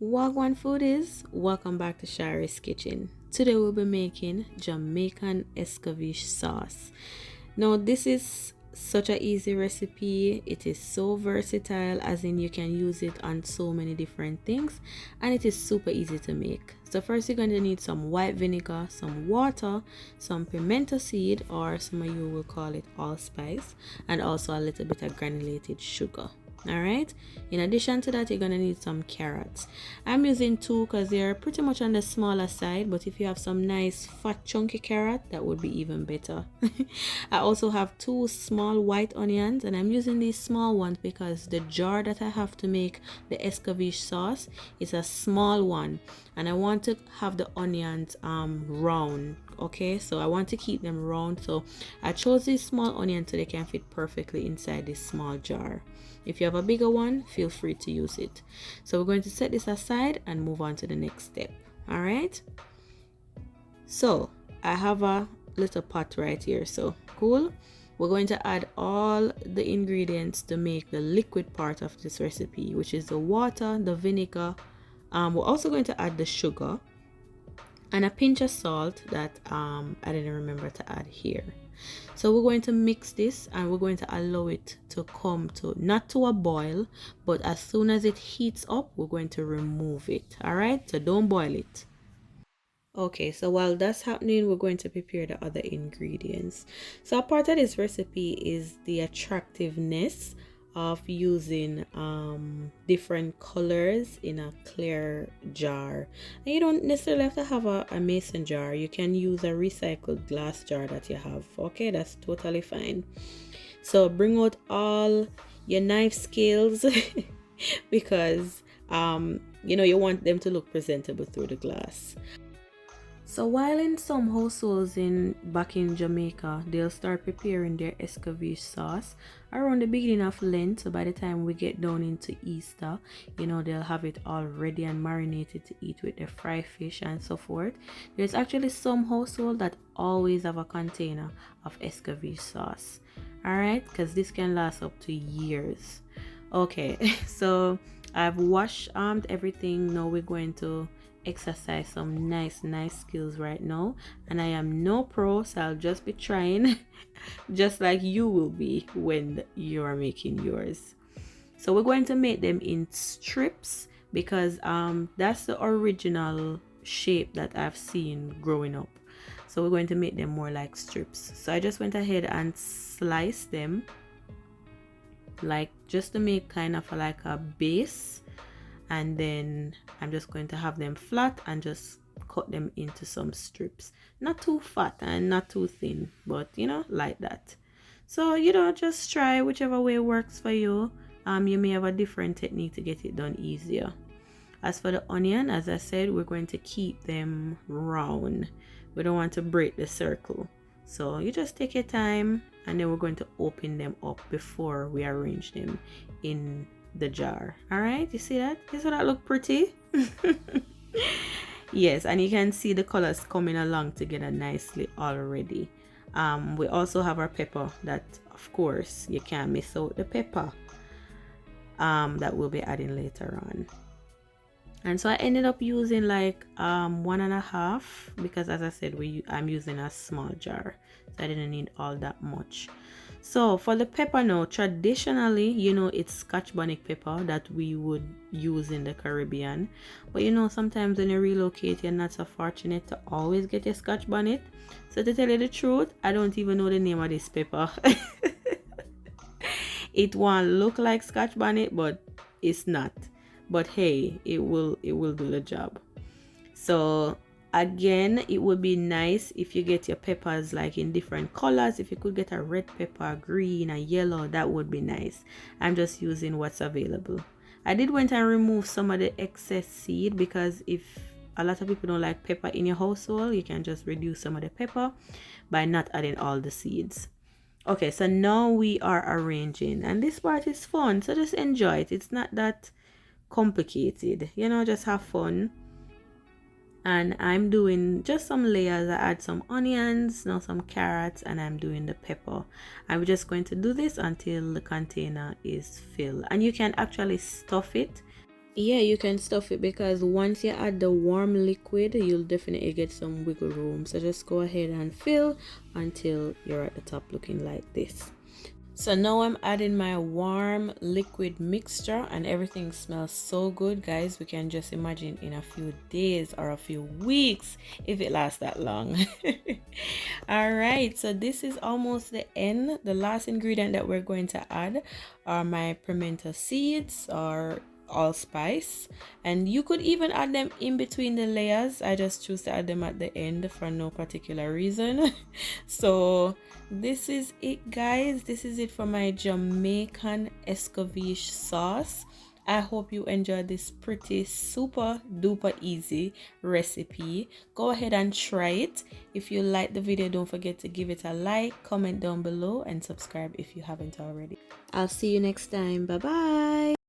Wagwan foodies, welcome back to Shari's Kitchen. Today we'll be making Jamaican Escoveitch sauce. Now this is such a easy recipe. It is so versatile, as in you can use it on so many different things, and it is super easy to make. So first you're going to need some white vinegar, some water, some pimento seed, or some of you will call it allspice, and also a little bit of granulated sugar. All right, in addition to that, you're gonna need some carrots. I'm using two because they're pretty much on the smaller side, but if you have some nice fat chunky carrot, that would be even better. I also have two small white onions, and I'm using these small ones because the jar that I have to make the escabeche sauce is a small one, and I want to have the onions round. Okay, so I want to keep them round, so I chose these small onions so they can fit perfectly inside this small jar. If you have a bigger one, feel free to use it. So we're going to set this aside and move on to the next step. All right, so I have a little pot right here, so cool. We're going to add all the ingredients to make the liquid part of this recipe, which is the water, the vinegar. We're also going to add the sugar and a pinch of salt that I didn't remember to add here. So we're going to mix this and we're going to allow it to come to not to a boil, but as soon as it heats up, we're going to remove it. All right, so don't boil it. Okay, so while that's happening, we're going to prepare the other ingredients. So a part of this recipe is the attractiveness of using different colors in a clear jar. And you don't necessarily have to have a mason jar. You can use a recycled glass jar that you have. Okay, that's totally fine. So bring out all your knife skills because you want them to look presentable through the glass. So while in some households back in Jamaica, they'll start preparing their escabeche sauce around the beginning of Lent. So by the time we get down into Easter, they'll have it all ready and marinated to eat with the fried fish and so forth. There's actually some household that always have a container of escabeche sauce. All right, because this can last up to years. Okay, so I've washed everything. Now we're going to exercise some nice skills right now, and I am no pro, so I'll just be trying just like you will be when you are making yours. So we're going to make them in strips because that's the original shape that I've seen growing up. So we're going to make them more like strips. So I just went ahead and sliced them, like just to make kind of like a base, and then I'm just going to have them flat and just cut them into some strips, not too fat and not too thin, but like that. So just try whichever way works for you. You may have a different technique to get it done easier. As for the onion, as I said, we're going to keep them round. We don't want to break the circle, so you just take your time, and then we're going to open them up before we arrange them in the jar. All right, you see that? Doesn't that look pretty? Yes, and you can see the colors coming along together nicely already. We also have our pepper that, of course, you can't miss out the pepper that we'll be adding later on. And so I ended up using like 1.5, because as I said, I'm using a small jar, so I didn't need all that much. So for the pepper now, traditionally, it's Scotch Bonnet Pepper that we would use in the Caribbean. But sometimes when you relocate, you're not so fortunate to always get your Scotch Bonnet. So to tell you the truth, I don't even know the name of this pepper. It won't look like Scotch Bonnet, but it's not. But hey, it will do the job. So again, it would be nice if you get your peppers like in different colors. If you could get a red pepper, green, a yellow, that would be nice. I'm just using what's available. I did went and remove some of the excess seed, because if a lot of people don't like pepper in your household, you can just reduce some of the pepper by not adding all the seeds. Okay, so now we are arranging, and this part is fun, so just enjoy it. It's not that complicated, just have fun. And I'm doing just some layers. I add some onions, now some carrots, and I'm doing the pepper. I'm just going to do this until the container is filled, and you can actually stuff it Yeah, you can stuff it because once you add the warm liquid, you'll definitely get some wiggle room. So just go ahead and fill until you're at the top looking like this. So now I'm adding my warm liquid mixture and everything smells so good, guys. We can just imagine in a few days or a few weeks if it lasts that long. All right, so this is almost the end. The last ingredient that we're going to add are my pimento seeds or allspice, and you could even add them in between the layers. I just choose to add them at the end for no particular reason. So this is it, guys. This is it for my Jamaican Escoveitch sauce. I hope you enjoyed this pretty super duper easy recipe. Go ahead and try it. If you like the video, don't forget to give it a like, comment down below, and subscribe if you haven't already. I'll see you next time. Bye bye.